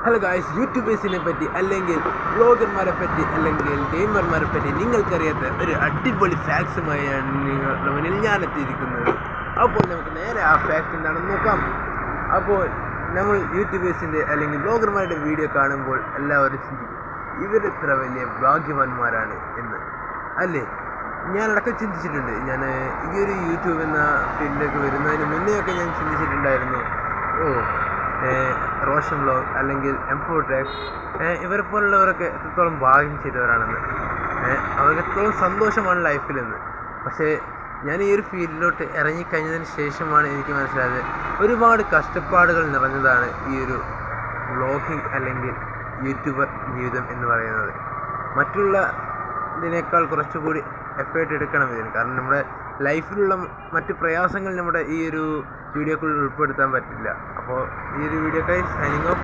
Hello guys, യൂട്യൂബേഴ്സിനെ പറ്റി അല്ലെങ്കിൽ വ്ളോഗർമാരെ പറ്റി അല്ലെങ്കിൽ ഗെയിമർമാരെ പറ്റി നിങ്ങൾക്കറിയാത്ത ഒരു അടിപൊളി ഫാക്ട്സുമായാണ് നിങ്ങളുടെ മുന്നിൽ ഞാനെത്തിയിരിക്കുന്നത്. അപ്പോൾ നമുക്ക് നേരെ ആ ഫാക്ട് എന്താണെന്ന് നോക്കാം. അപ്പോൾ നമ്മൾ യൂട്യൂബേഴ്സിൻ്റെ അല്ലെങ്കിൽ വ്ളോഗർമാരുടെ വീഡിയോ കാണുമ്പോൾ എല്ലാവരും ചിന്തിക്കും, ഇവരെത്ര വലിയ ഭാഗ്യവാന്മാരാണ് എന്ന്, അല്ലേ? ഞാനടക്കം ചിന്തിച്ചിട്ടുണ്ട്. ഞാൻ ഈ ഒരു യൂട്യൂബ് എന്ന ഫീൽഡിലേക്ക് വരുന്നതിന് മുന്നെയൊക്കെ ഞാൻ ചിന്തിച്ചിട്ടുണ്ടായിരുന്നു, റോഷൻ വ്ളോഗ് അല്ലെങ്കിൽ M4 Tech ഇവരെ പോലുള്ളവരൊക്കെ എത്രത്തോളം ഭാഗ്യം ചെയ്തവരാണെന്ന്, അവർക്ക് എത്രത്തോളം സന്തോഷമാണ് ലൈഫിലെന്ന്. പക്ഷേ ഞാൻ ഈ ഒരു ഫീൽഡിലോട്ട് ഇറങ്ങിക്കഴിഞ്ഞതിന് ശേഷമാണ് എനിക്ക് മനസ്സിലായത് ഒരുപാട് കഷ്ടപ്പാടുകൾ നിറഞ്ഞതാണ് ഈ ഒരു വ്ളോഗിങ് അല്ലെങ്കിൽ യൂട്യൂബർ ജീവിതം എന്ന് പറയുന്നത്. മറ്റുള്ള ഇതിനേക്കാൾ കുറച്ചുകൂടി എഫേർട്ട് എടുക്കണം ഇതിന്. കാരണം നമ്മുടെ ലൈഫിലുള്ള മറ്റ് പ്രയാസങ്ങൾ നമ്മുടെ ഈ ഒരു വീഡിയോക്കുള്ളിൽ ഉൾപ്പെടുത്താൻ പറ്റില്ല. അപ്പോൾ ഈ ഒരു വീഡിയോക്കായി സൈനിങ് ഓഫ്.